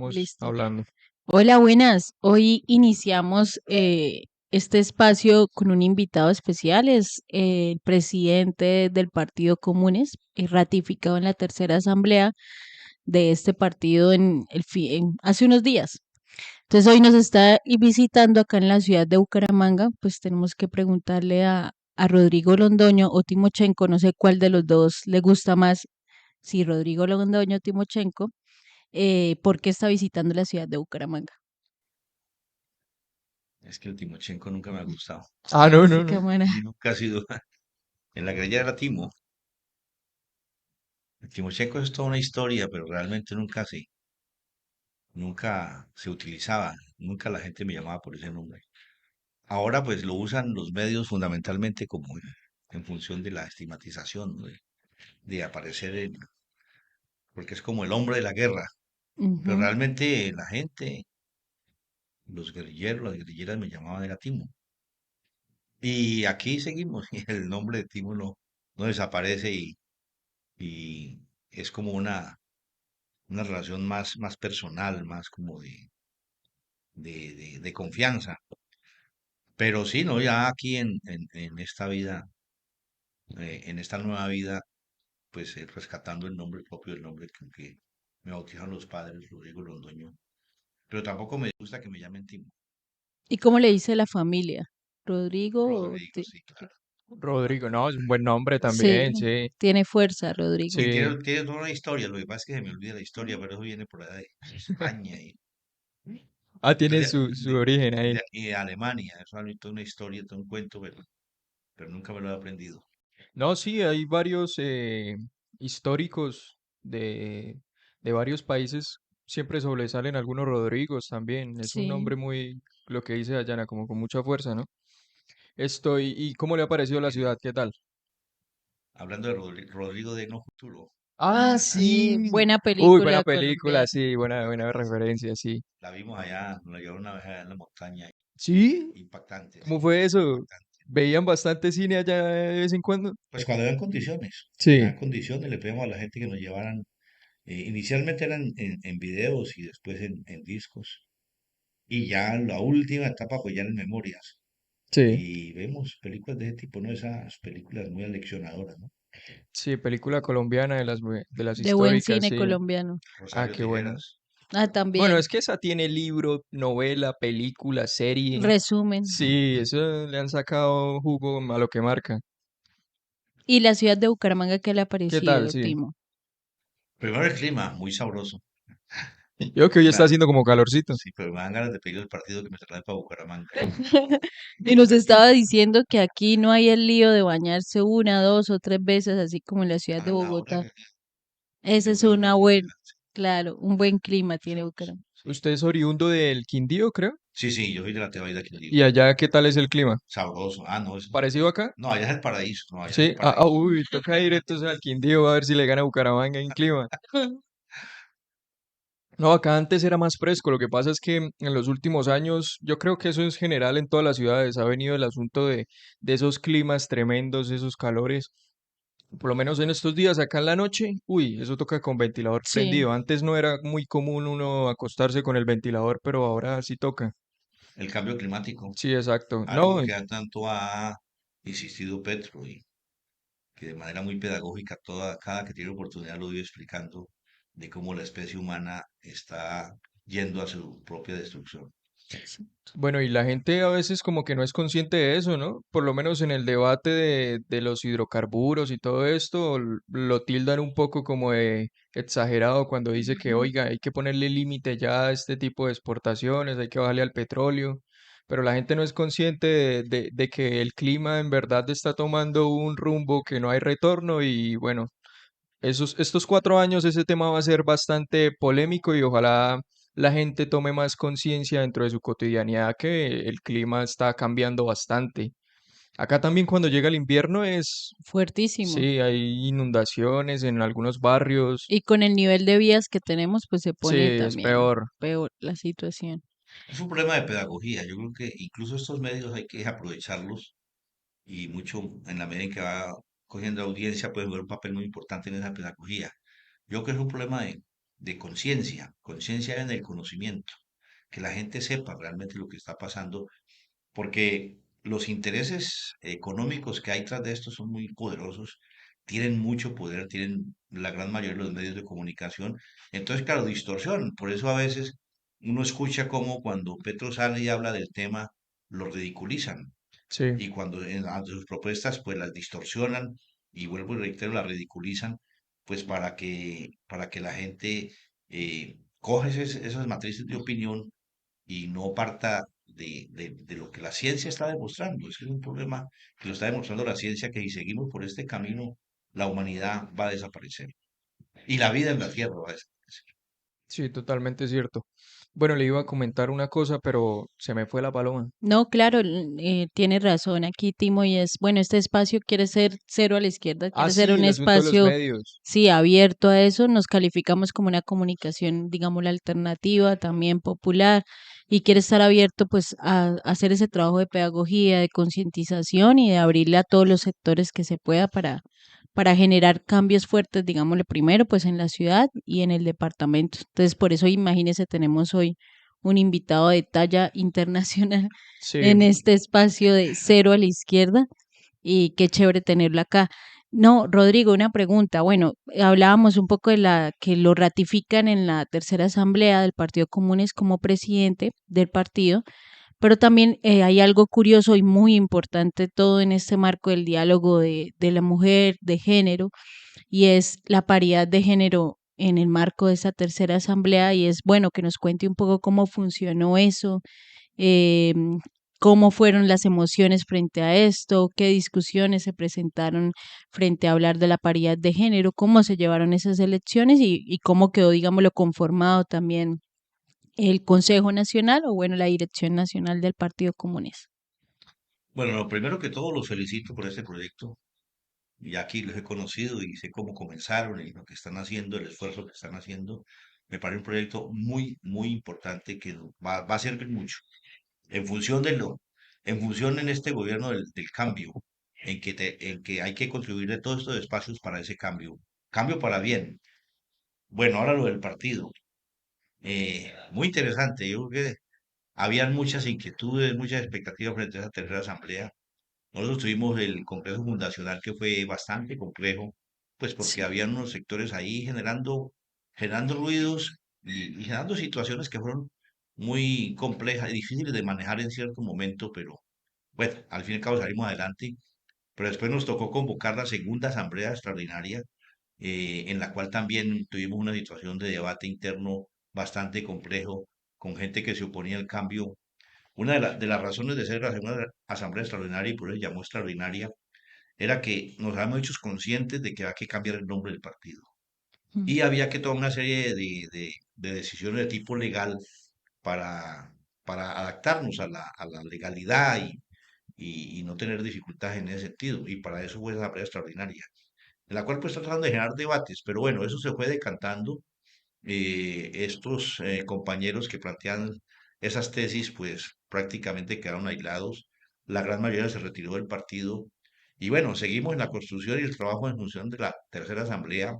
Estamos Listo. hablando. Hola, buenas. Hoy iniciamos este espacio con un invitado especial. Es el presidente del Partido Comunes, ratificado en la tercera asamblea de este partido hace unos días. Entonces hoy nos está visitando acá en la ciudad de Bucaramanga. Pues tenemos que preguntarle a Rodrigo Londoño o Timochenko, no sé cuál de los dos le gusta más, si Rodrigo Londoño o Timochenko, por qué está visitando la ciudad de Bucaramanga. Es que el Timochenko nunca me ha gustado. Ah, A no, ver si no, no. cámara. Nunca ha sido. En la guerrilla era Timo. El Timochenko es toda una historia, pero realmente nunca se utilizaba. Nunca la gente me llamaba por ese nombre. Ahora pues lo usan los medios fundamentalmente como en función de la estigmatización, ¿no? De aparecer porque es como el hombre de la guerra. Pero Ujú. realmente la gente, los guerrilleros, las guerrilleras me llamaban era Timo. Y aquí seguimos, y el nombre de Timo no desaparece y es como una relación más personal, más como de confianza. Pero sí, ¿no? Ya aquí en esta vida, en esta nueva vida, pues rescatando el nombre propio, el nombre con que me bautizaron los padres, Rodrigo Londoño. Pero tampoco me gusta que me llamen Timo. ¿Y cómo le dice la familia? ¿Rodrigo? Rodrigo, sí, claro. Rodrigo, no, es un buen nombre Sí, también, sí. tiene fuerza, Rodrigo. Y Sí. tiene toda una historia, lo que pasa es que se me olvida la historia, pero eso viene por allá de España Ah, y, tiene su origen ahí. y de Alemania. Eso es toda una historia, todo un cuento, pero nunca me lo he aprendido. No, sí, hay varios históricos de varios países. Siempre sobresalen algunos Rodrigos también. Es un Sí. nombre muy, lo que dice Dayana, como con mucha fuerza, ¿no? ¿Y cómo le ha parecido la ciudad? Tiene- ¿Qué tal? Hablando de Rodrigo de No Futuro, Ah, ah, sí. Buena Uy, buena película película, colombiana. sí, buena referencia, sí. la vimos allá, nos la llevaron una vez allá en la montaña. ¿Sí? Impactante, ¿Cómo sí, fue eso? impactante. ¿Veían bastante cine allá de vez en cuando? Pues cuando habían condiciones, Sí, le pedimos a la gente que nos llevaran. Inicialmente eran en videos y después en discos. Y ya la última etapa, pues ya en memorias. sí, Y vemos películas de ese tipo, ¿no? Esas películas muy aleccionadoras, ¿no? sí, película colombiana de las De buen históricas, cine sí. colombiano. Ah, Rosario qué bueno. Tijeras. Ah, Bueno, también. es que esa tiene libro, novela, película, serie. Resumen. Sí, eso le han sacado jugo a lo que marca. ¿Y la ciudad de Bucaramanga qué le ha ¿Qué tal? parecido, Sí. Timo? Primero el clima, muy sabroso. Yo que hoy está Me haciendo como calorcito. Sí, pero me dan ganas de pedir el partido que me trae para Bucaramanga. Y nos estaba diciendo que aquí no hay el lío de bañarse una, dos o tres veces, así como en la ciudad de A la hora Bogotá. que Esa tiene es buena una buena, fertilidad. Sí, claro, un buen clima muy tiene sabroso. Bucaramanga. Sí. Usted es oriundo del Quindío, creo. Sí, sí, yo soy de la Tebaida aquí, ¿Y allá qué tal es el clima? sabroso. Ah, no, ¿Parecido acá? no, allá es el paraíso. No, allá es el Sí. paraíso. Uy, toca ir entonces al Quindío a ver si le gana a Bucaramanga en clima. No, acá antes era más fresco. Lo que pasa es que en los últimos años, yo creo que eso es general en todas las ciudades. Ha venido el asunto de esos climas tremendos, esos calores. Por lo menos en estos días, acá en la noche, uy, eso toca con ventilador Sí, prendido. Antes no era muy común uno acostarse con el ventilador, pero ahora sí toca. El cambio climático, Sí, exacto. algo No, que tanto ha insistido Petro y que de manera muy pedagógica cada que tiene oportunidad lo vive explicando de cómo la especie humana está yendo a su propia destrucción. bueno, y la gente a veces como que no es consciente de eso, ¿no? Por lo menos en el debate de los hidrocarburos y todo esto, lo tildan un poco como de exagerado cuando dice que, oiga, hay que ponerle límite ya a este tipo de exportaciones, hay que bajarle al petróleo, pero la gente no es consciente de que el clima en verdad está tomando un rumbo que no hay retorno y bueno, estos 4 años ese tema va a ser bastante polémico y ojalá la gente tome más conciencia dentro de su cotidianidad que el clima está cambiando bastante. Acá también cuando llega el invierno fuertísimo. sí, hay inundaciones en algunos barrios, Y con el nivel de vías que tenemos, pues se sí, pone es también peor. peor la situación. Es un problema de pedagogía. Yo creo que incluso estos medios hay que aprovecharlos y mucho en la medida en que va cogiendo audiencia puede jugar un papel muy importante en esa pedagogía. Yo creo que es un problema de conciencia, conciencia en el conocimiento, que la gente sepa realmente lo que está pasando, porque los intereses económicos que hay tras de esto son muy poderosos, tienen mucho poder, tienen la gran mayoría de los medios de comunicación, entonces, claro, distorsión, por eso a veces uno escucha como cuando Petro sale y habla del tema, lo ridiculizan, Sí. y cuando ante sus propuestas pues las distorsionan y vuelvo y reitero, las ridiculizan, pues para que la gente coja esas matrices de opinión y no parta de lo que la ciencia está demostrando. Es que es un problema que lo está demostrando la ciencia, que si seguimos por este camino, la humanidad va a desaparecer. Y la vida en la Tierra va a desaparecer. Sí, totalmente cierto. Bueno, le iba a comentar una cosa, pero se me fue la paloma. No, claro, tiene razón aquí, Timo, y es, bueno, este espacio quiere ser cero a la izquierda, Ah, quiere ser sí, un el asunto de los espacio, medios. sí, abierto a eso, nos calificamos como una comunicación, digamos, la alternativa, también popular, y quiere estar abierto, pues, a hacer ese trabajo de pedagogía, de concientización y de abrirle a todos los sectores que se pueda para generar cambios fuertes, digámosle primero, pues, en la ciudad y en el departamento. Entonces, por eso, imagínese, tenemos hoy un invitado de talla internacional Sí, en este espacio de cero a la izquierda y qué chévere tenerlo acá. No, Rodrigo, una pregunta. Bueno, hablábamos un poco de la que lo ratifican en la tercera asamblea del Partido Comunes como presidente del partido, pero también hay algo curioso y muy importante todo en este marco del diálogo de la mujer, de género, y es la paridad de género en el marco de esa tercera asamblea y es bueno que nos cuente un poco cómo funcionó eso, eh, cómo fueron las emociones frente a esto, qué discusiones se presentaron frente a hablar de la paridad de género, cómo se llevaron esas elecciones y cómo quedó, digámoslo, conformado también el Consejo Nacional o bueno, la Dirección Nacional del Partido Comunista. Bueno, lo primero que todo, los felicito por este proyecto. Y aquí los he conocido y sé cómo comenzaron y lo que están haciendo, el esfuerzo que están haciendo. Me parece un proyecto muy, muy importante que va a servir mucho en función en función en este gobierno del cambio, en que hay que contribuir de todos estos espacios para ese cambio. Cambio para bien. Bueno, ahora lo del partido. Muy interesante. Yo creo que habían muchas inquietudes, muchas expectativas frente a esa tercera asamblea. Nosotros tuvimos el Congreso Fundacional que fue bastante complejo, pues porque Sí. habían unos sectores ahí generando ruidos y generando situaciones que fueron muy complejas y difíciles de manejar en cierto momento, pero bueno, al fin y al cabo salimos adelante. Pero después nos tocó convocar la segunda asamblea extraordinaria, en la cual también tuvimos una situación de debate interno bastante complejo, con gente que se oponía al cambio. Una de las razones de ser la segunda asamblea extraordinaria, y por eso se llamó extraordinaria, era que nos habíamos hecho conscientes de que había que cambiar el nombre del partido. Mm. Y había que tomar una serie de decisiones de tipo legal para, para adaptarnos a la legalidad y no tener dificultades en ese sentido. Y para eso fue esa asamblea extraordinaria, en la cual pues está tratando de generar debates, pero bueno, eso se fue decantando. Estos compañeros que plantean esas tesis, pues prácticamente quedaron aislados. La gran mayoría se retiró del partido. Y bueno, seguimos en la construcción y el trabajo en función de la tercera asamblea.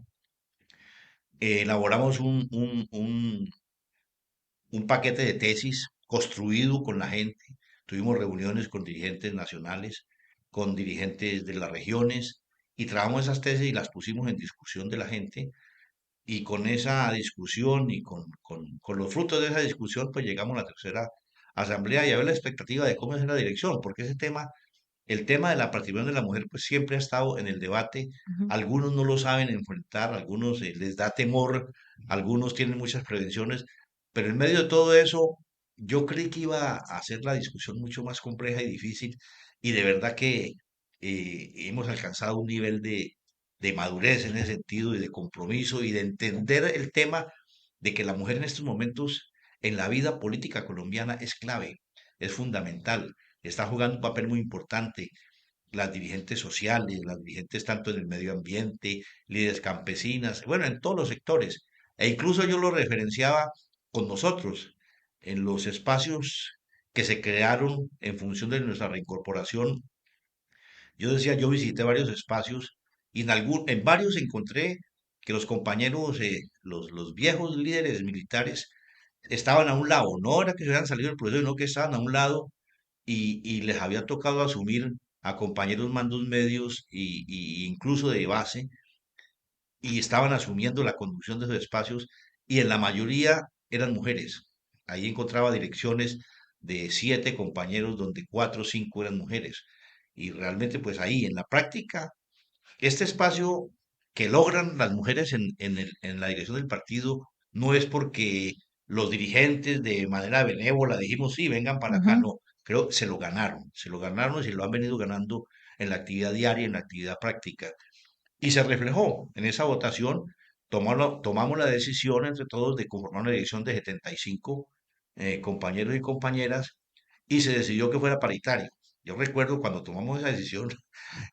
Elaboramos un paquete de tesis construido con la gente. Tuvimos reuniones con dirigentes nacionales, con dirigentes de las regiones y trabajamos esas tesis y las pusimos en discusión de la gente y con esa discusión y con los frutos de esa discusión, pues llegamos a la tercera asamblea y a ver la expectativa de cómo es la dirección, porque ese tema, el tema de la participación de la mujer, pues siempre ha estado en el debate. Ujú. Algunos no lo saben enfrentar, algunos les da temor, algunos tienen muchas prevenciones, pero en medio de todo eso, yo creí que iba a hacer la discusión mucho más compleja y difícil, y de verdad que hemos alcanzado un nivel de madurez en ese sentido y de compromiso y de entender el tema de que la mujer en estos momentos en la vida política colombiana es clave, es fundamental, está jugando un papel muy importante. Las dirigentes sociales, las dirigentes tanto en el medio ambiente, líderes campesinas, bueno, en todos los sectores. E incluso yo lo referenciaba con nosotros en los espacios que se crearon en función de nuestra reincorporación. Yo decía, yo visité varios espacios y en varios encontré que los compañeros, los viejos líderes militares estaban a un lado, no era que se hubieran salido del proceso, sino que estaban a un lado y les había tocado asumir a compañeros mandos medios y incluso de base y estaban asumiendo la conducción de esos espacios y en la mayoría eran mujeres. Ahí encontraba direcciones de 7 compañeros donde 4 o 5 eran mujeres. Y realmente pues ahí en la práctica, este espacio que logran las mujeres en la dirección del partido no es porque los dirigentes de manera benévola dijimos sí, vengan para acá, Ujú, no, creo se lo ganaron y se lo han venido ganando en la actividad diaria, en la actividad práctica. Y se reflejó en esa votación, tomamos la decisión entre todos de conformar una dirección de 75 compañeros y compañeras y se decidió que fuera paritario. Yo recuerdo cuando tomamos esa decisión,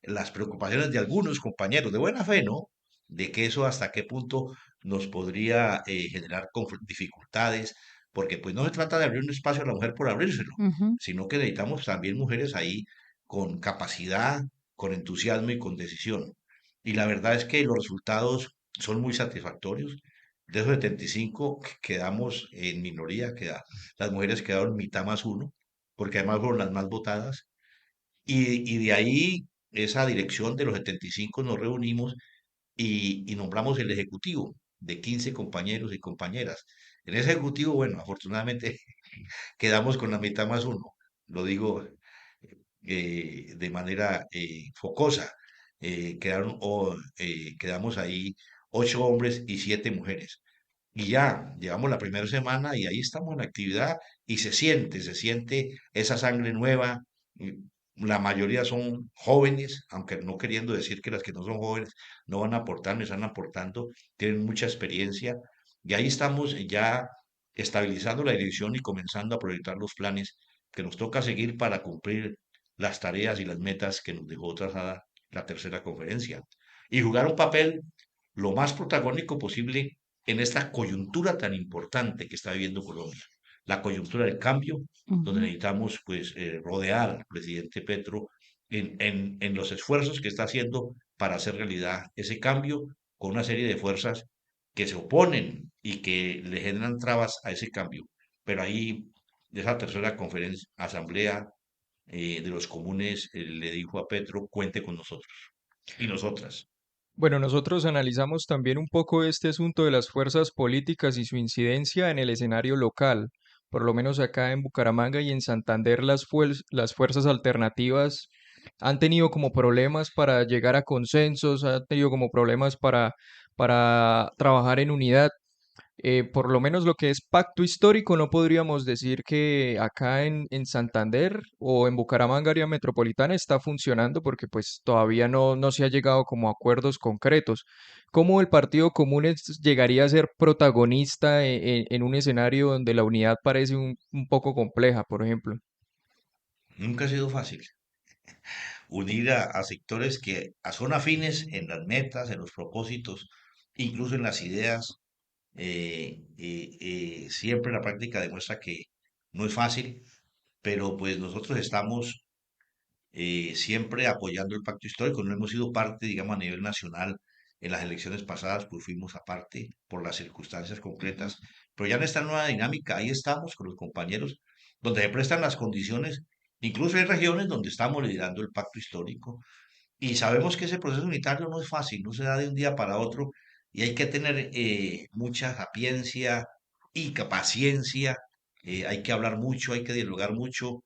las preocupaciones de algunos compañeros de buena fe, ¿no? De que eso hasta qué punto nos podría generar dificultades, porque pues no se trata de abrir un espacio a la mujer por abrírselo, ujú, sino que necesitamos también mujeres ahí con capacidad, con entusiasmo y con decisión. Y la verdad es que los resultados son muy satisfactorios. De esos 75 quedamos en minoría, las mujeres quedaron mitad más uno, porque además fueron las más votadas. Y de ahí, esa dirección de los 75 nos reunimos y nombramos el ejecutivo de 15 compañeros y compañeras. En ese ejecutivo, bueno, afortunadamente quedamos con la mitad más uno. Lo digo de manera focosa. Quedamos ahí 8 hombres y 7 mujeres. Y ya, llevamos la primera semana y ahí estamos en actividad y se siente esa sangre nueva. y La mayoría son jóvenes, aunque no queriendo decir que las que no son jóvenes no van a aportar, me están aportando, tienen mucha experiencia. Y ahí estamos ya estabilizando la dirección y comenzando a proyectar los planes que nos toca seguir para cumplir las tareas y las metas que nos dejó trazada la tercera conferencia. Y jugar un papel lo más protagónico posible en esta coyuntura tan importante que está viviendo Colombia, la coyuntura del cambio, donde ujú. necesitamos pues rodear al presidente Petro en los esfuerzos que está haciendo para hacer realidad ese cambio con una serie de fuerzas que se oponen y que le generan trabas a ese cambio. Pero ahí, de esa tercera conferencia, asamblea de los comunes, le dijo a Petro, cuente con nosotros y nosotras. Bueno, nosotros analizamos también un poco este asunto de las fuerzas políticas y su incidencia en el escenario local. Por lo menos acá en Bucaramanga y en Santander las fuerzas alternativas han tenido como problemas para llegar a consensos, han tenido como problemas para trabajar en unidad. Por lo menos lo que es pacto histórico, no podríamos decir que acá en Santander o en Bucaramanga, área metropolitana, está funcionando porque pues todavía no se ha llegado como a acuerdos concretos. ¿Cómo el Partido Común llegaría a ser protagonista en un escenario donde la unidad parece un poco compleja, por ejemplo? Nunca ha sido fácil unir a sectores que son afines en las metas, en los propósitos, incluso en las ideas. Siempre la práctica demuestra que no es fácil, pero pues nosotros estamos siempre apoyando el pacto histórico. No hemos sido parte, digamos, a nivel nacional en las elecciones pasadas, pues fuimos aparte por las circunstancias concretas, pero ya en esta nueva dinámica, ahí estamos con los compañeros, donde se prestan las condiciones, incluso hay regiones donde estamos liderando el pacto histórico, y sabemos que ese proceso unitario no es fácil, no se da de un día para otro, y hay que tener mucha sapiencia y paciencia, hay que hablar mucho, hay que dialogar mucho,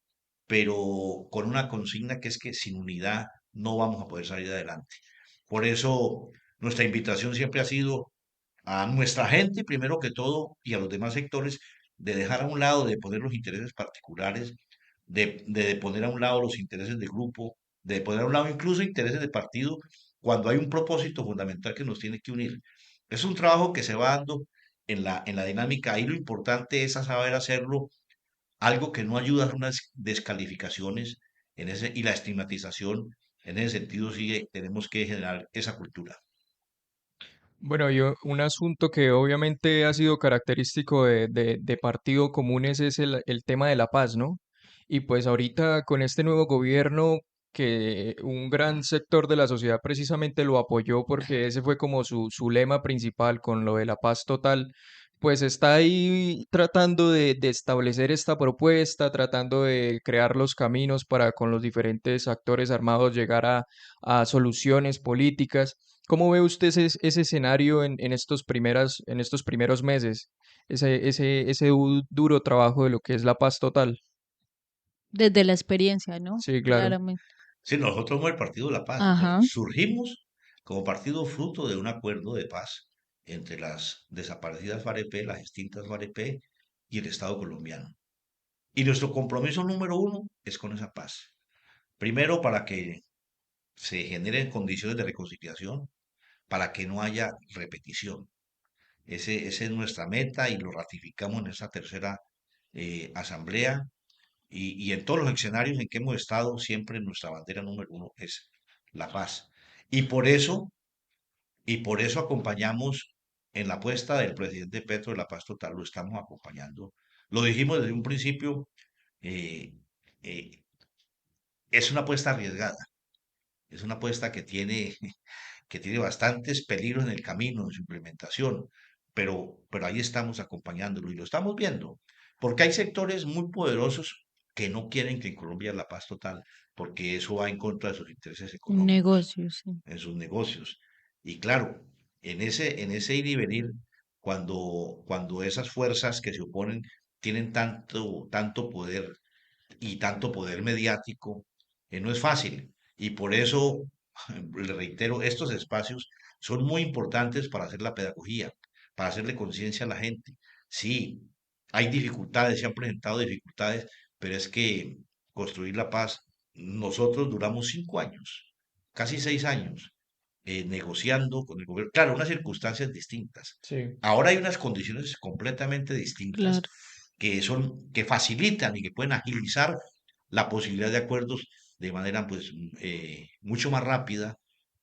pero con una consigna que es que sin unidad no vamos a poder salir adelante. Por eso nuestra invitación siempre ha sido a nuestra gente, primero que todo, y a los demás sectores, de dejar a un lado, de poner los intereses particulares, de poner a un lado los intereses de grupo, de poner a un lado incluso intereses de partido, cuando hay un propósito fundamental que nos tiene que unir. Es un trabajo que se va dando en la dinámica, y lo importante es saber hacerlo, algo que no ayuda a unas descalificaciones y la estigmatización. En ese sentido, sí tenemos que generar esa cultura. Bueno, un asunto que obviamente ha sido característico de Partido Comunes es el tema de la paz, ¿no? Y pues ahorita con este nuevo gobierno que un gran sector de la sociedad precisamente lo apoyó porque ese fue como su lema principal con lo de la paz total, pues está ahí tratando de establecer esta propuesta, tratando de crear los caminos para con los diferentes actores armados llegar a soluciones políticas. ¿Cómo ve usted ese escenario en estos primeros meses? Ese duro trabajo de lo que es la paz total. Desde la experiencia, ¿no? Sí, claro. Claramente. Sí, nosotros somos el Partido de la Paz. Ajá. Surgimos como partido fruto de un acuerdo de paz entre las desaparecidas FAREP, las extintas FAREP y el Estado colombiano. Y nuestro compromiso número uno es con esa paz. Primero, para que se generen condiciones de reconciliación, para que no haya repetición. Esa es nuestra meta y lo ratificamos en esta tercera asamblea y en todos los escenarios en que hemos estado, siempre nuestra bandera número uno es la paz. Y por eso, y por eso acompañamos en la apuesta del presidente Petro de la paz total, lo estamos acompañando. Lo dijimos desde un principio, eh, eh, es una apuesta arriesgada, es una apuesta que tiene bastantes peligros en el camino, en su implementación, pero ahí estamos acompañándolo y lo estamos viendo, porque hay sectores muy poderosos que no quieren que en Colombia haya la paz total, porque eso va en contra de sus intereses Un económicos, negocio, sí. en sus negocios. Y claro, en ese ir y venir, cuando esas fuerzas que se oponen tienen tanto poder y tanto poder mediático, no es fácil. Y por eso, le reitero, estos espacios son muy importantes para hacer la pedagogía, para hacerle conciencia a la gente. Sí, hay dificultades, se han presentado dificultades, pero es que construir la paz, nosotros duramos 5 años, casi 6 años, negociando con el gobierno. Claro, unas circunstancias distintas. Sí. Ahora hay unas condiciones completamente distintas Claro. que facilitan y que pueden agilizar la posibilidad de acuerdos de manera pues mucho más rápida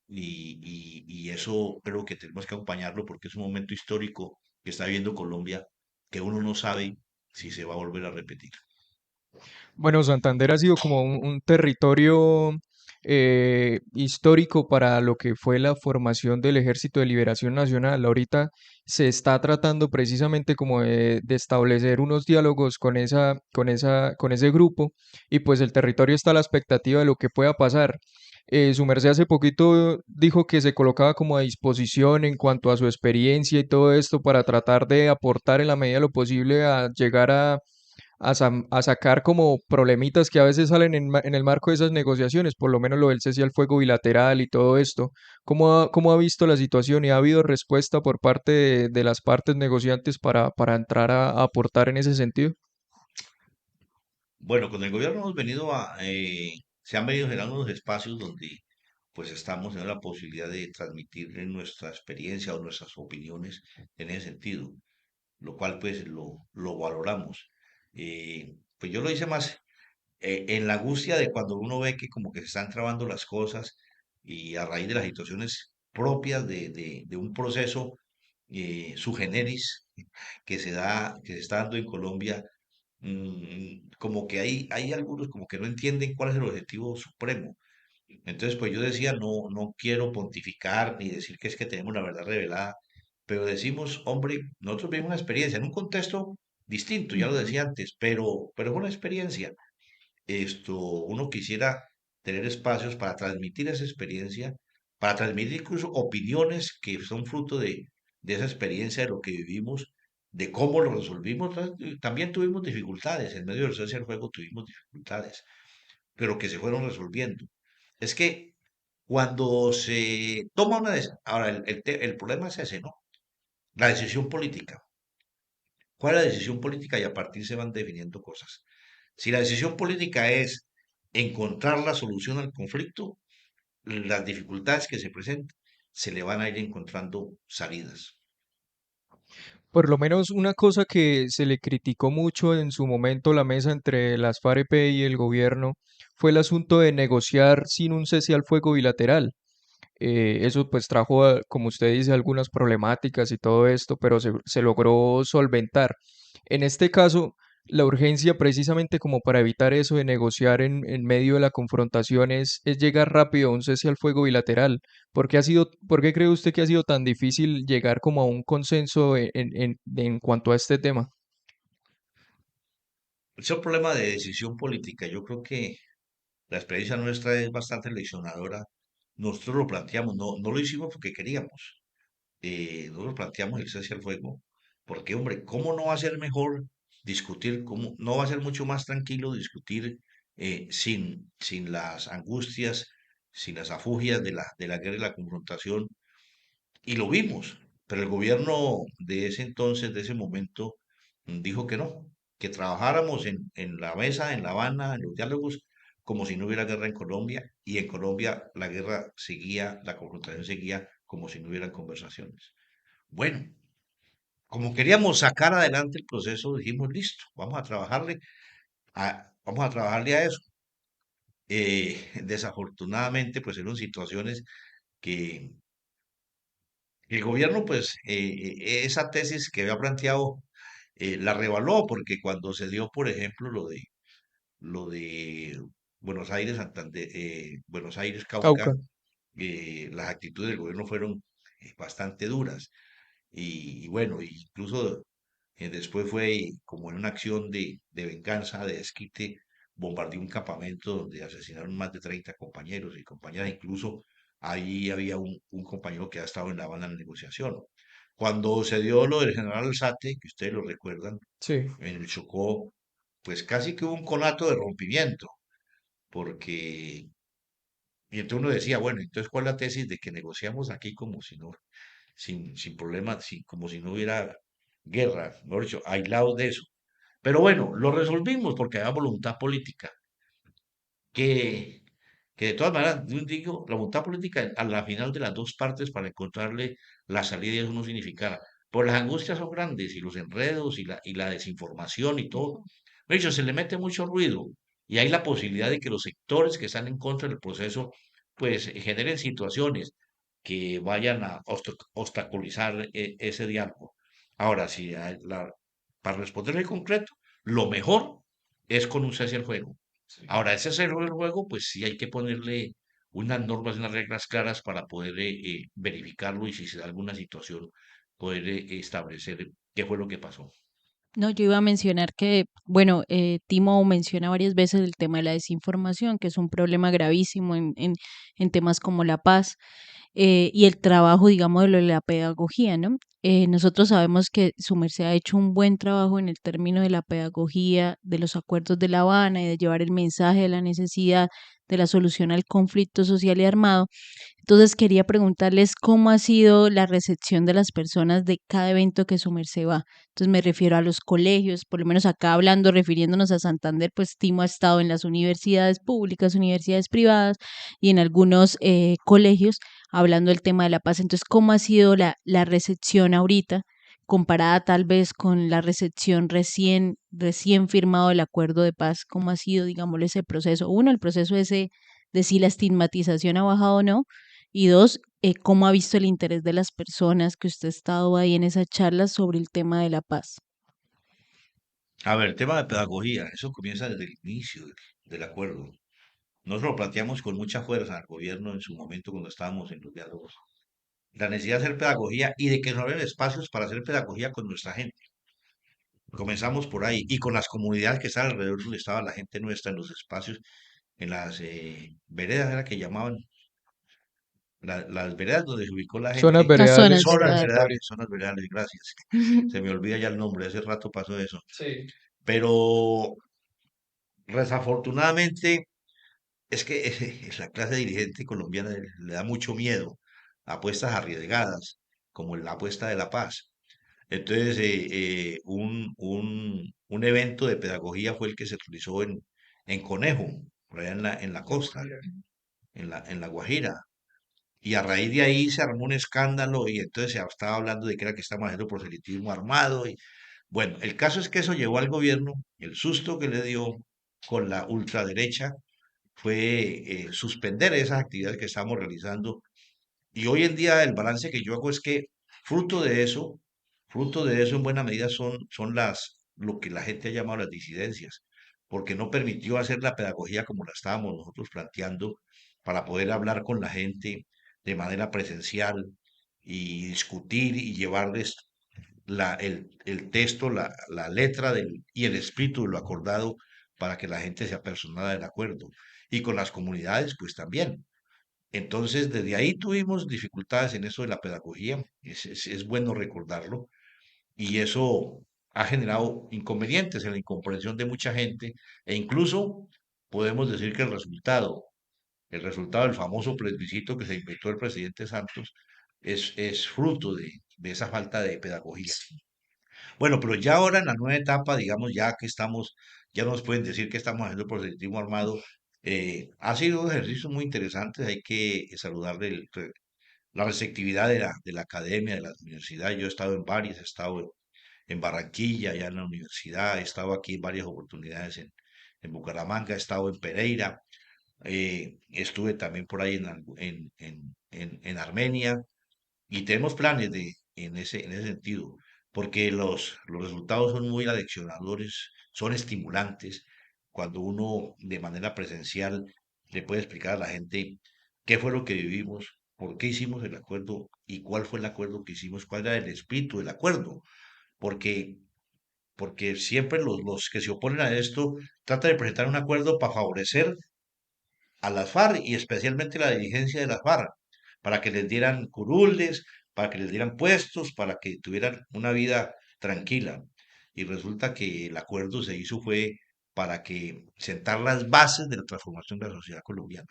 y eso creo que tenemos que acompañarlo porque es un momento histórico que está viviendo Colombia que uno no sabe si se va a volver a repetir. Bueno, Santander ha sido como un territorio histórico para lo que fue la formación del Ejército de Liberación Nacional. Ahorita se está tratando precisamente como de establecer unos diálogos con ese grupo y pues el territorio está a la expectativa de lo que pueda pasar. Su merced hace poquito dijo que se colocaba como a disposición en cuanto a su experiencia y todo esto para tratar de aportar en la medida de lo posible a llegar a sacar como problemitas que a veces salen en el marco de esas negociaciones, por lo menos lo del cese al fuego bilateral y todo esto. Cómo ha visto la situación y ha habido respuesta por parte de las partes negociantes para entrar a aportar en ese sentido? Bueno, con el gobierno hemos venido se han venido generando unos espacios donde pues estamos en la posibilidad de transmitir nuestra experiencia o nuestras opiniones en ese sentido, lo cual pues lo valoramos. Pues yo lo hice más en la angustia de cuando uno ve que como que se están trabando las cosas y a raíz de las situaciones propias de un proceso su generis que se está dando en Colombia, como que hay algunos como que no entienden cuál es el objetivo supremo. Entonces, pues yo decía, no quiero pontificar ni decir que es que tenemos la verdad revelada, pero decimos, hombre, nosotros vivimos una experiencia en un contexto distinto, ya lo Ujú. decía antes, pero es una experiencia. Uno quisiera tener espacios para transmitir esa experiencia, para transmitir incluso opiniones que son fruto de esa experiencia, de lo que vivimos, de cómo lo resolvimos. También tuvimos dificultades, en medio del cese del juego tuvimos dificultades, pero que se fueron resolviendo. Es que cuando se toma una decisión, ahora el problema es ese, ¿no? La decisión política. ¿Cuál es la decisión política? Y a partir se van definiendo cosas. Si la decisión política es encontrar la solución al conflicto, las dificultades que se presenten se le van a ir encontrando salidas. Por lo menos una cosa que se le criticó mucho en su momento la mesa entre las FAREP y el gobierno fue el asunto de negociar sin un cese al fuego bilateral. Eso pues trajo, como usted dice, algunas problemáticas y todo esto, pero se logró solventar. En este caso, La urgencia precisamente como para evitar eso de negociar en medio de la confrontación es llegar rápido a un cese al fuego bilateral. ¿Por qué cree usted que ha sido tan difícil llegar como a un consenso en cuanto a este tema? Es un problema de decisión política. Yo creo que la experiencia nuestra es bastante leccionadora. Nosotros lo planteamos, no lo hicimos porque queríamos. Nosotros planteamos el cese al fuego, porque, hombre, ¿cómo no va a ser mejor discutir? ¿Cómo no va a ser mucho más tranquilo discutir sin las angustias, sin las afugias de la guerra y la confrontación? Y lo vimos, pero el gobierno de ese entonces, de ese momento, dijo que no, que trabajáramos en la mesa, en La Habana, en los diálogos, como si no hubiera guerra en Colombia, y en Colombia la guerra seguía, la confrontación seguía como si no hubieran conversaciones. Bueno, como queríamos sacar adelante el proceso, dijimos, listo, vamos a trabajarle a eso. Desafortunadamente, pues eran situaciones que el gobierno, pues, esa tesis que había planteado, la revaló, porque cuando se dio, por ejemplo, lo de Buenos Aires, Santander, Buenos Aires, Cauca, Cauca. las actitudes del gobierno fueron bastante duras. Y bueno, incluso después fue como en una acción de venganza, de desquite, bombardeó un campamento donde asesinaron más de 30 compañeros y compañeras. Incluso ahí había un compañero que ha estado en La Habana en la negociación. Cuando se dio lo del general Alzate, que ustedes lo recuerdan, Sí. en el Chocó, pues casi que hubo un conato de rompimiento, porque y entonces uno decía, bueno, entonces ¿cuál es la tesis de que negociamos aquí como si no, sin problema, como si no hubiera guerra, mejor dicho, aislados de eso? Pero bueno, lo resolvimos porque había voluntad política, que, que de todas maneras, yo digo, la voluntad política a la final de las dos partes para encontrarle la salida y eso no significara. Pues las angustias son grandes y los enredos y la desinformación y todo. De hecho, se le mete mucho ruido y hay la posibilidad de que los sectores que están en contra del proceso, pues generen situaciones que vayan a obstaculizar ese diálogo. Ahora, si para responder en concreto, lo mejor es con un cese al fuego. Ahora, ese cero del juego, pues sí hay que ponerle unas normas, unas reglas claras para poder verificarlo y si se da alguna situación, poder establecer qué fue lo que pasó. No, yo iba a mencionar que, bueno, Timo menciona varias veces el tema de la desinformación, que es un problema gravísimo en temas como la paz y el trabajo, digamos, de lo de la pedagogía, ¿no? Nosotros sabemos que su merced ha hecho un buen trabajo en el término de la pedagogía, de los acuerdos de La Habana y de llevar el mensaje de la necesidad de la solución al conflicto social y armado. Entonces quería preguntarles cómo ha sido la recepción de las personas de cada evento que su merced va. Entonces me refiero a los colegios, por lo menos acá hablando, refiriéndonos a Santander, pues Timo ha estado en las universidades públicas, universidades privadas y en algunos colegios hablando del tema de la paz. Entonces, ¿cómo ha sido la recepción ahorita? Comparada tal vez con la recepción recién firmado el acuerdo de paz, ¿cómo ha sido, digámoslo, ese proceso? Uno, el proceso ese de si la estigmatización ha bajado o no, y dos, cómo ha visto el interés de las personas que usted ha estado ahí en esas charlas sobre el tema de la paz. A ver, el tema de pedagogía, eso comienza desde el inicio del acuerdo. Nosotros lo planteamos con mucha fuerza al gobierno en su momento cuando estábamos en los diálogos. La necesidad de hacer pedagogía y de que no haya espacios para hacer pedagogía con nuestra gente. Comenzamos por ahí y con las comunidades que están alrededor donde estaba la gente nuestra en los espacios, en las veredas era que llamaban, las veredas donde se ubicó la Zonas gente, Las veredales zonas, para territorio. zonas veredales, gracias. Se me olvida ya el nombre, hace rato pasó eso. Sí. Pero desafortunadamente es que la clase dirigente colombiana le da mucho miedo a apuestas arriesgadas, como la apuesta de la paz. Entonces, un evento de pedagogía fue el que se realizó en Conejo, por allá en la La costa, Guajira. en la Guajira. Y a raíz de ahí se armó un escándalo y entonces se estaba hablando de que era que estamos haciendo proselitismo armado. Y bueno, el caso es que eso llevó al gobierno, el susto que le dio con la ultraderecha fue suspender esas actividades que estamos realizando. Y hoy en día el balance que yo hago es que fruto de eso, fruto de eso en buena medida son lo que la gente ha llamado las disidencias, porque no permitió hacer la pedagogía como la estábamos nosotros planteando para poder hablar con la gente de manera presencial y discutir y llevarles el texto, la letra y el espíritu de lo acordado para que la gente sea personada del acuerdo. Y con las comunidades, pues también. Entonces, desde ahí tuvimos dificultades en eso de la pedagogía, es bueno recordarlo, y eso ha generado inconvenientes en la incomprensión de mucha gente, e incluso podemos decir que el resultado del famoso plebiscito que se inventó el presidente Santos, es fruto de esa falta de pedagogía. Bueno, pero ya ahora en la nueva etapa, digamos, ya que estamos, ya nos pueden decir que estamos haciendo el proselitismo armado. Ha sido un ejercicio muy interesante, hay que saludarle la receptividad de la academia, de la universidad. Yo he estado en varias, he estado en Barranquilla, ya en la universidad, he estado aquí en varias oportunidades en Bucaramanga, he estado en Pereira, estuve también por ahí en Armenia, y tenemos planes en ese sentido, porque los resultados son muy aleccionadores, son estimulantes, cuando uno de manera presencial le puede explicar a la gente qué fue lo que vivimos, por qué hicimos el acuerdo y cuál fue el acuerdo que hicimos, cuál era el espíritu del acuerdo, porque, porque siempre los que se oponen a esto tratan de presentar un acuerdo para favorecer a las FARC y especialmente la dirigencia de las FARC, para que les dieran curules, para que les dieran puestos, para que tuvieran una vida tranquila. Y resulta que el acuerdo se hizo fue para que sentar las bases de la transformación de la sociedad colombiana.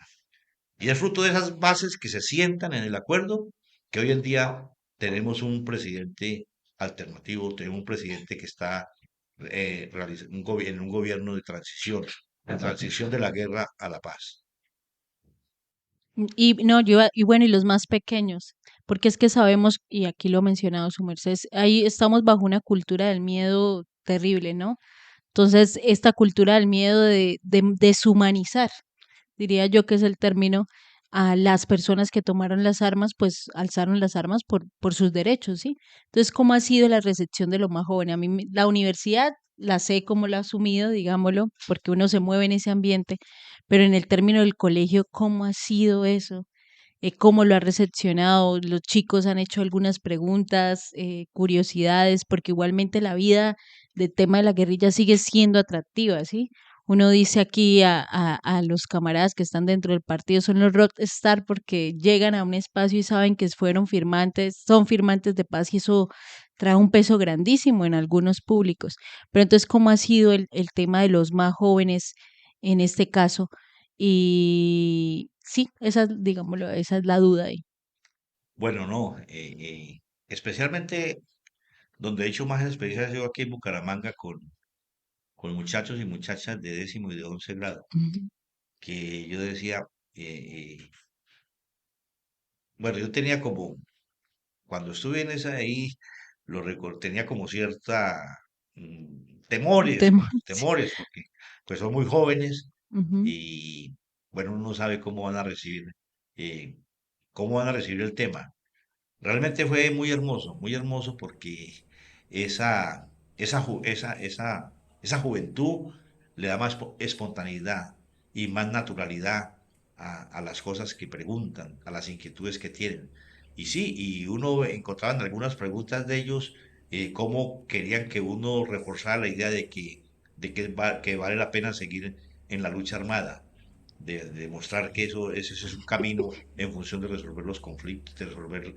Y es fruto de esas bases que se sientan en el acuerdo que hoy en día tenemos un presidente alternativo, tenemos un presidente que está en un gobierno de transición de la guerra a la paz. Y no, y bueno, y los más pequeños, porque es que sabemos, y aquí lo ha mencionado su merced, ahí estamos bajo una cultura del miedo terrible, ¿no? Entonces, esta cultura del miedo de deshumanizar, diría yo que es el término, a las personas que tomaron las armas, pues alzaron las armas por sus derechos, ¿sí? Entonces, ¿cómo ha sido la recepción de los más jóvenes? A mí, la universidad, la sé cómo la ha asumido, digámoslo, porque uno se mueve en ese ambiente, pero en el término del colegio, ¿cómo ha sido eso? ¿Cómo lo ha recepcionado? Los chicos han hecho algunas preguntas, curiosidades, porque igualmente la vida del tema de la guerrilla sigue siendo atractiva, ¿sí? Uno dice aquí a los camaradas que están dentro del partido, son los rockstar porque llegan a un espacio y saben que fueron firmantes, son firmantes de paz y eso trae un peso grandísimo en algunos públicos. Pero entonces, ¿cómo ha sido el tema de los más jóvenes en este caso? Y sí, esa, digámoslo, esa es la duda ahí. Bueno, no, especialmente donde he hecho más experiencias yo aquí en Bucaramanga con muchachos y muchachas de 10º y de 11 grado, Ujú. que yo decía, bueno, yo tenía como, cuando estuve en esa ahí, tenía como cierta temores, Tema, sí. temores, porque pues son muy jóvenes Ujú. y bueno, uno no sabe eh, cómo van a recibir el tema. Realmente fue muy hermoso porque esa, esa juventud le da más espontaneidad y más naturalidad a las cosas que preguntan, a las inquietudes que tienen. Y sí, y uno encontraba en algunas preguntas de ellos cómo querían que uno reforzara la idea que vale la pena seguir en la lucha armada, de demostrar que ese es un camino en función de resolver los conflictos, de resolver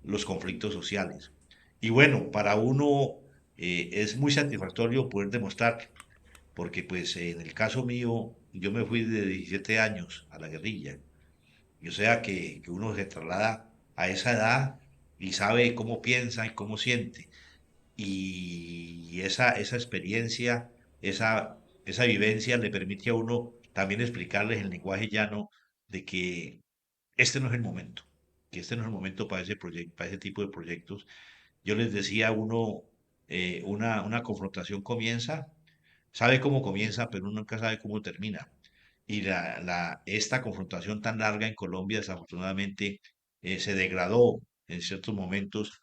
los conflictos sociales. Y bueno, para uno es muy satisfactorio poder demostrar, porque pues en el caso mío, yo me fui de 17 años a la guerrilla, y o sea que uno se traslada a esa edad y sabe cómo piensa y cómo siente. Y esa experiencia, esa vivencia le permite a uno también explicarles en lenguaje llano de que este no es el momento, que este no es el momento para ese proyecto, para ese tipo de proyectos. Yo les decía a uno, una confrontación comienza, sabe cómo comienza, pero uno nunca sabe cómo termina. Y esta confrontación tan larga en Colombia, desafortunadamente, se degradó en ciertos momentos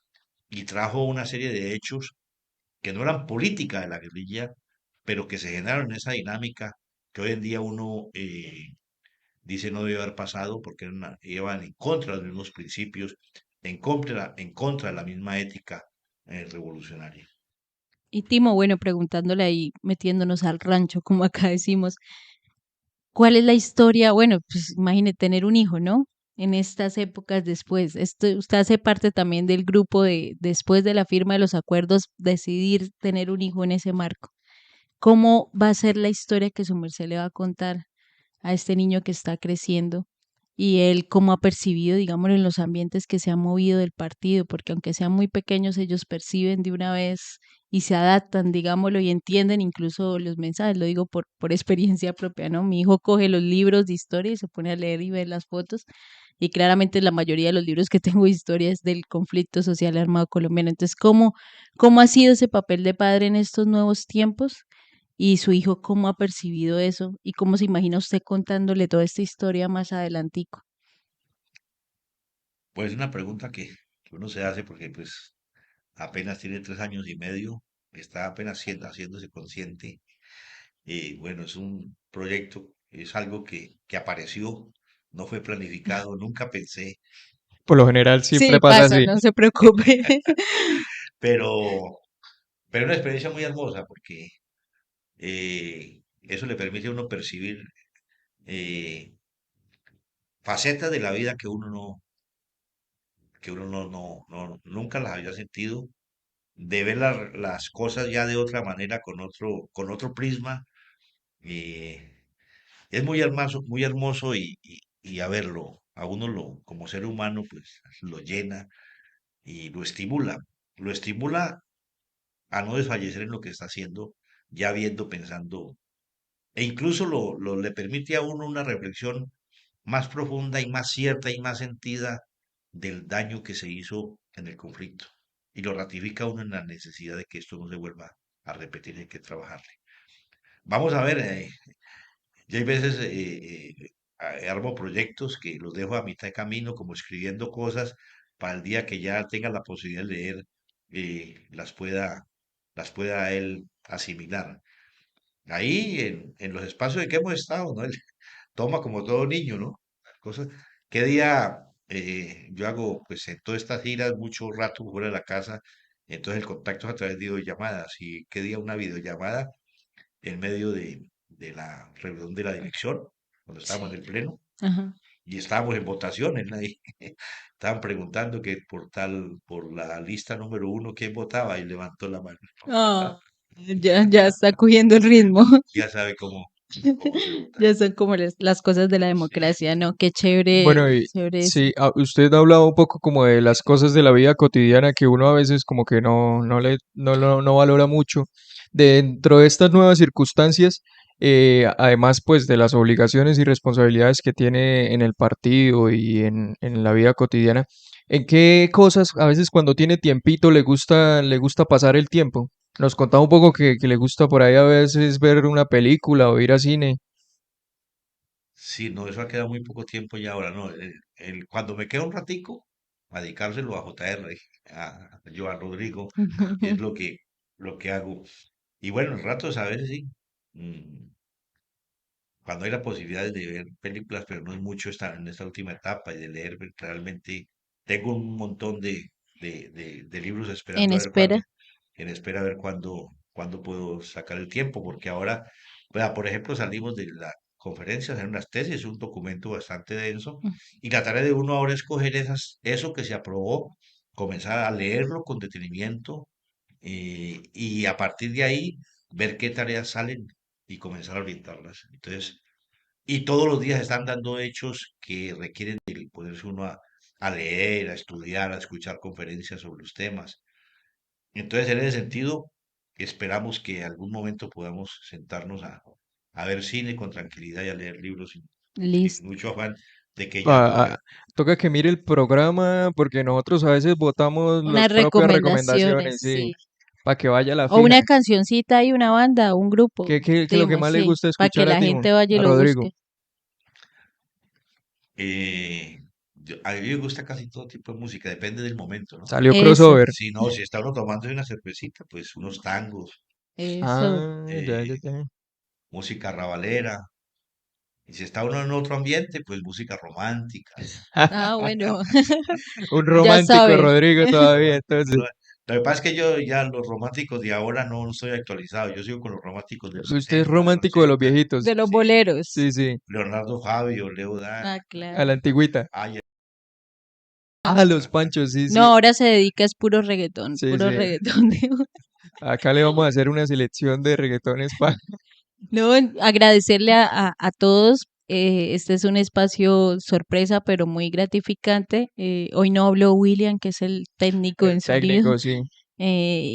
y trajo una serie de hechos que no eran política de la guerrilla, pero que se generaron en esa dinámica que hoy en día uno dice no debió haber pasado porque iban en contra de los mismos principios, en contra de la misma ética revolucionaria. Y Timo, bueno, preguntándole ahí, metiéndonos al rancho, como acá decimos, ¿cuál es la historia? Bueno, pues imagine tener un hijo, ¿no? En estas épocas después. Usted hace parte también del grupo de, después de la firma de los acuerdos, decidir tener un hijo en ese marco. ¿Cómo va a ser la historia que su merced le va a contar a este niño que está creciendo? Y él cómo ha percibido, digámoslo, en los ambientes que se ha movido del partido, porque aunque sean muy pequeños, ellos perciben de una vez y se adaptan, digámoslo, y entienden incluso los mensajes, lo digo por experiencia propia, ¿no? Mi hijo coge los libros de historia y se pone a leer y ver las fotos, y claramente la mayoría de los libros que tengo de historia es del conflicto social armado colombiano. Entonces, ¿cómo ha sido ese papel de padre en estos nuevos tiempos? Y su hijo, ¿cómo ha percibido eso? ¿Y cómo se imagina usted contándole toda esta historia más adelantico? Pues una pregunta que uno se hace porque pues apenas tiene 3 años y medio, está apenas haciéndose consciente. Bueno, es un proyecto, es algo que apareció, no fue planificado, nunca pensé, Por lo general siempre Sí, pasa pasa, así. no se preocupe. pero, pero una experiencia muy hermosa porque eso le permite a uno percibir eh, facetas de la vida que uno nunca las había sentido, de ver las cosas ya de otra manera, con otro prisma. eh, es muy hermoso y a verlo, a uno como ser humano, pues lo llena y lo estimula a no desfallecer en lo que está haciendo, ya viendo, pensando, e incluso le permite a uno una reflexión más profunda y más cierta y más sentida del daño que se hizo en el conflicto. Y lo ratifica uno en la necesidad de que esto no se vuelva a repetir y hay que trabajarle. Vamos a ver, yo hay veces armo proyectos que los dejo a mitad de camino, como escribiendo cosas para el día que ya tenga la posibilidad de leer, las pueda él asimilar. Ahí en los espacios en que hemos estado, ¿no? Él toma como todo niño, ¿no? Cosas. ¿Qué día yo hago, pues en todas estas giras, mucho rato fuera de la casa, entonces el contacto es a través de videollamadas, y qué día una videollamada en medio de la reunión de la dirección, cuando estábamos en Sí. el pleno, Ajá. y estábamos en votaciones, ahí. Estaban preguntando que por la lista número 1, ¿quién votaba? Y levantó la mano. Ah, ya está cogiendo el ritmo. Ya sabe cómo se vota. Ya son como las cosas de la Sí, sí, democracia, ¿no? sí. Qué chévere, Bueno, y chévere eso. sí, usted ha hablado un poco como de las cosas de la vida cotidiana que uno a veces como que no valora mucho. Dentro de estas nuevas circunstancias, además pues de las obligaciones y responsabilidades que tiene en el partido y en la vida cotidiana, ¿en qué cosas a veces cuando tiene tiempito le gusta pasar el tiempo? Nos contaba un poco que le gusta por ahí a veces ver una película o ir a cine. Sí, no, eso ha quedado muy poco tiempo ya ahora, no. Cuando me queda un ratico, a dedicárselo a JR, a Joan Rodrigo, es lo que hago. Y bueno, en ratos a veces sí. mm, Cuando hay la posibilidad de ver películas, pero no es mucho en esta última etapa, y de leer, pues, realmente tengo un montón de libros En esperando a ver espera. cuándo, en espera a ver cuándo puedo sacar el tiempo, porque ahora, vea, por ejemplo, salimos de la conferencia a hacer unas tesis, es un documento bastante denso, y la tarea de uno ahora es coger eso que se aprobó, comenzar a leerlo con detenimiento, y a partir de ahí ver qué tareas salen y comenzar a orientarlas. Entonces, y todos los días están dando hechos que requieren de ponerse uno a leer, a estudiar, a escuchar conferencias sobre los temas. Entonces, en ese sentido, esperamos que algún momento podamos sentarnos a ver cine con tranquilidad y a leer libros sin Listo. mucho afán de que ya Ah, toca. toca que mire el programa porque nosotros a veces votamos las Unas propias recomendaciones, recomendaciones, sí, sí. para que vaya a la O fija. una cancioncita y una banda, un grupo. ¿Qué es lo que Timo, más le sí. gusta Para que escuchar a la Timo, gente vaya y a lo Rodrigo? busque. Eh, A mí me gusta casi todo tipo de música, depende del momento, ¿no? Salió Eso, crossover. Si no, si está uno tomando una cervecita, pues unos tangos, eso. Ah, ya, ya, eh, ya. música rabalera. Y si está uno en otro ambiente, pues música romántica. Ah, bueno, Un ya romántico sabe. Rodrigo todavía, Romántico, entonces. lo que pasa es que yo ya los románticos de ahora no estoy actualizado. Yo sigo con los románticos de los Usted es 70, de los romántico de los 80. viejitos. De los Sí, boleros. Sí, sí. Leonardo Fabio, Leo Dan. Ah, A la claro. antigüita. Ay, Ah, los Panchos, sí, No, sí. ahora se dedica es Sí, puro sí. reggaetón. Acá le vamos a hacer una selección de reggaetones para. No, agradecerle a todos. Este es un espacio sorpresa, pero muy gratificante. Hoy no habló William, que es el técnico El en sonido. técnico, sí.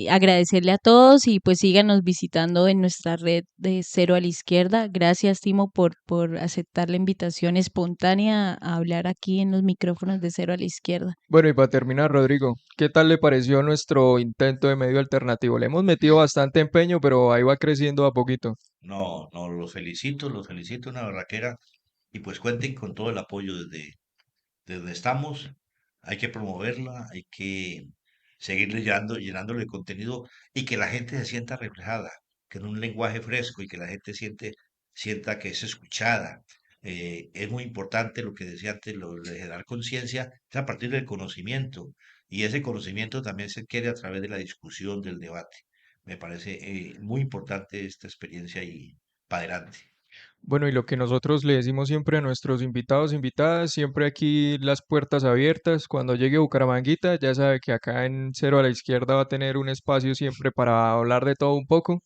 Agradecerle a todos y pues síganos visitando en nuestra red de Cero a la Izquierda. Gracias, Timo, por aceptar la invitación espontánea a hablar aquí en los micrófonos de Cero a la Izquierda. Bueno, y para terminar, Rodrigo, ¿qué tal le pareció nuestro intento de medio alternativo? Le hemos metido bastante empeño, pero ahí va creciendo a poquito. no, no, los felicito, una berraquera. Y pues cuenten con todo el apoyo desde donde estamos. Hay que promoverla, hay que seguirle llenándole de contenido y que la gente se sienta reflejada, que en un lenguaje fresco y que la gente sienta que es escuchada. Es muy importante lo que decía antes, lo de generar conciencia, es a partir del conocimiento. Y ese conocimiento también se quiere a través de la discusión, del debate. Me parece muy importante esta experiencia y para adelante. Bueno, y lo que nosotros le decimos siempre a nuestros invitados, invitadas, siempre aquí las puertas abiertas. Cuando llegue Bucaramanguita, ya sabe que acá en Cero a la Izquierda va a tener un espacio siempre para hablar de todo un poco.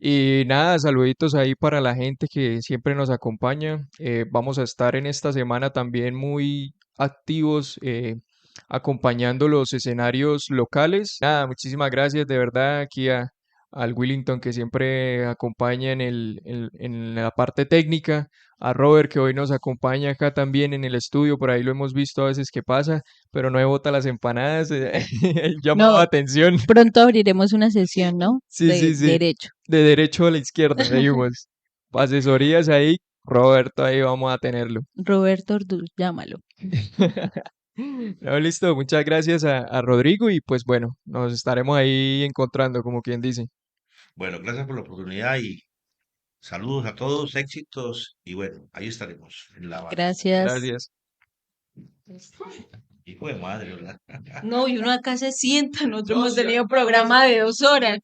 Y nada, saluditos ahí para la gente que siempre nos acompaña. Vamos a estar en esta semana también muy activos acompañando los escenarios locales. Nada, muchísimas gracias de verdad aquí al Willington que siempre acompaña en la parte técnica, a Robert que hoy nos acompaña acá también en el estudio, por ahí lo hemos visto a veces que pasa, pero no bota las empanadas, llamado de No, atención. pronto abriremos una sesión, ¿no? Sí, De sí, sí. derecho. De derecho a la izquierda, dijimos. Asesorías ahí, Roberto, ahí vamos a tenerlo. Roberto llámalo. No, listo, muchas gracias a Rodrigo y pues bueno, nos estaremos ahí encontrando, como quien dice. Bueno, gracias por la oportunidad y saludos a todos, éxitos y bueno, ahí estaremos en la banda. Gracias. Gracias. Hijo de madre, ¿verdad? No, y uno acá se sienta, nosotros hemos tenido programa de 2 horas.